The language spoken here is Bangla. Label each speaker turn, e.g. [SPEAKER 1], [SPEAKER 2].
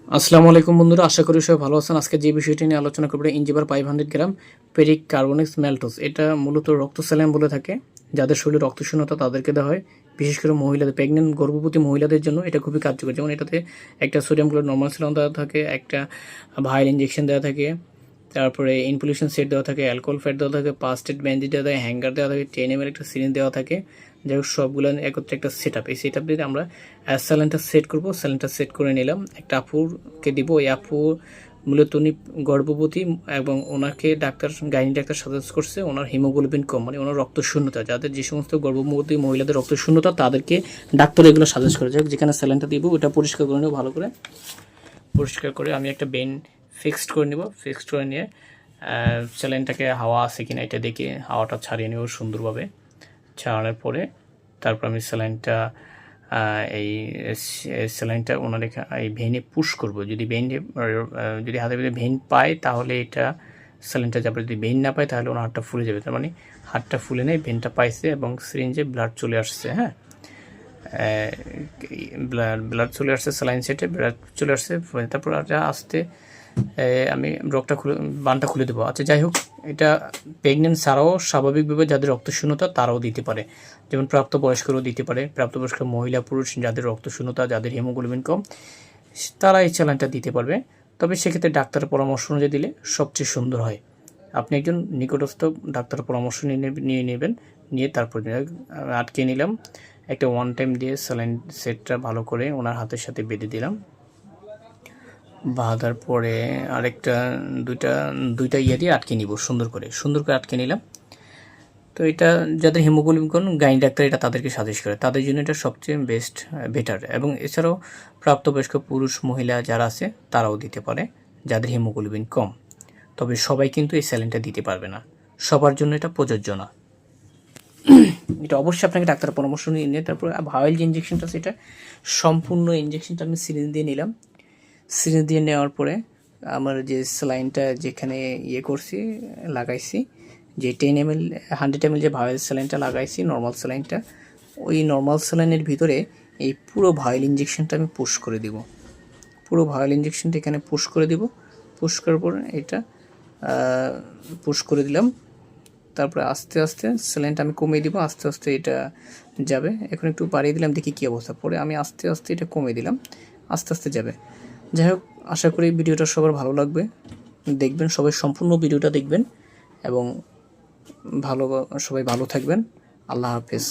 [SPEAKER 1] আসসালামু আলাইকুম বন্ধুরা, আশা করি সবাই ভালো আছেন। আজকে যে বিষয়টি নিয়ে আলোচনা করব, ইনজিবার 500 গ্রাম পেরিক কার্বনেক্স ম্যালটোস। এটা মূলত রক্ত স্যালাইন বলে থাকে। যাদের শরীরে রক্তশূন্যতা তাদেরকে দেওয়া হয়, বিশেষ করে মহিলাদের, প্রেগনেন্ট গর্ভবতী মহিলাদের জন্য এটা খুবই কার্যকর। যেমন এটাতে একটা সোডিয়াম ক্লোরাইড নর্মাল স্যালাইন দেওয়া থাকে, একটা ভাইল ইঞ্জেকশন দেওয়া থাকে, তারপরে ইনফিউশন সেট দেওয়া থাকে, অ্যালকোহল ফ্যাট দেওয়া থাকে, 5 ব্যান্ডেজ দেওয়া থাকে, হ্যাঙ্গার দেওয়া থাকে, 10 ml একটা সিরিঞ্জ দেওয়া থাকে। যাই হোক, সবগুলো একত্রে একটা সেট আপ। এই সেট আপ দিয়ে আমরা স্যালাইনটা সেট করব। স্যালাইনটা সেট করে নিলাম, একটা আপুকে দিব। ওই আপু মূলত উনি গর্ভবতী এবং ওনাকে গাইনি ডাক্তার সাজেস্ট করছে ওনার হিমোগ্লোবিন কম, মানে ওনার রক্ত শূন্যতা। যাদের যে সমস্ত গর্ভবতী মহিলাদের রক্ত শূন্যতা তাদেরকে ডাক্তার এগুলো সাজেস্ট করে। যাই হোক, যেখানে স্যালাইনটা দিব ওটা পরিষ্কার করে নেব ভালো করে। পরিষ্কার করে আমি একটা বেন ফিক্সড করে নেব। ফিক্সড করে নিয়ে স্যালাইনটাকে হাওয়া আছে কিনা এটা দেখে হাওয়াটা ছাড়িয়ে নেব সুন্দরভাবে। ছাড়ানোর পরে তারপর আমি স্যালাইনটা ওনার এই ভেইনে পুশ করব। যদি হাতের ভিতরে ভেইন পায় তাহলে এটা স্যালাইনটা যাবে, যদি ভেইন না পায় তাহলে ওনার হাতটা ফুলে যাবে। তার মানে হাতটা ফুলে নেই, ভেইনটা পাইছে এবং সিরিঞ্জে ব্লাড চলে আসছে। হ্যাঁ, ব্লাড চলে আসছে, স্যালাইন সেটে ব্লাড চলে আসছে। তারপর আস্তে আমি বানটা খুলে দেবো। আচ্ছা, যাই হোক, এটা প্রেগনেন্ট ছাড়াও স্বাভাবিকভাবে যাদের রক্তশূন্যতা তারাও দিতে পারে, যেমন প্রাপ্তবয়স্করাও দিতে পারে। প্রাপ্তবয়স্ক মহিলা পুরুষ যাদের রক্তশূন্যতা, যাদের হিমোগ্লোবিন কম, তারা এই চ্যালেঞ্জটা দিতে পারবে। তবে সেক্ষেত্রে ডাক্তারের পরামর্শ অনুযায়ী দিলে সবচেয়ে সুন্দর হয়। আপনি একজন নিকটস্থ ডাক্তারের পরামর্শ নিয়ে নেবেন, নিয়ে তারপর আটকে নিলাম। একটা ওয়ান টাইম দিয়ে স্যালাইন সেটটা ভালো করে ওনার হাতের সাথে বেঁধে দিলাম। বাঁধার পরে আরেকটা দুইটা ইয়ে দিয়ে আটকে নিব, সুন্দর করে আটকে নিলাম। তো এটা যাদের হিমোগ্লোবিন কম, গাইনি ডাক্তার এটা তাদেরকে সাজেস্ট করে, তাদের জন্য এটা সবচেয়ে বেটার। এবং এছাড়াও প্রাপ্তবয়স্ক পুরুষ মহিলা যারা আছে তারাও দিতে পারে যাদের হিমোগ্লোবিন কম। তবে সবাই কিন্তু এই স্যালাইনটা দিতে পারবে না, সবার জন্য এটা প্রযোজ্য না। এটা অবশ্যই আপনাকে ডাক্তারের পরামর্শ নিয়ে তারপর ভাইল যে ইঞ্জেকশনটা, সেটা সম্পূর্ণ ইঞ্জেকশনটা আমি সিরিঞ্জ দিয়ে নিলাম। সিরিঞ্জ দিয়ে নেওয়ার পরে আমার যে স্যালাইনটা যেখানে লাগাইছি, যে 10 ml 100 ml যে ভাইল স্যালাইনটা লাগাইছি, নর্মাল স্যালাইনটা, ওই নর্মাল স্যালাইনের ভিতরে এই পুরো ভাইল ইঞ্জেকশনটা আমি পুশ করে দিব। পুরো ভাইল ইঞ্জেকশনটা এখানে পুশ করে দিব। পুশ করার পর এটা পুশ করে দিলাম। তারপরে আস্তে আস্তে স্যালাইনটা আমি কমিয়ে দিব, আস্তে আস্তে এটা যাবে। এখন একটু বাড়িয়ে দিলাম, দেখি কী অবস্থা। পরে আমি আস্তে আস্তে এটা কমিয়ে দিলাম, আস্তে আস্তে যাবে। যাই হোক, আশা করি ভিডিওটা সবার ভালো লাগবে। দেখবেন, সবাই সম্পূর্ণ ভিডিওটা দেখবেন এবং সবাই ভালো থাকবেন। আল্লাহ হাফেজ।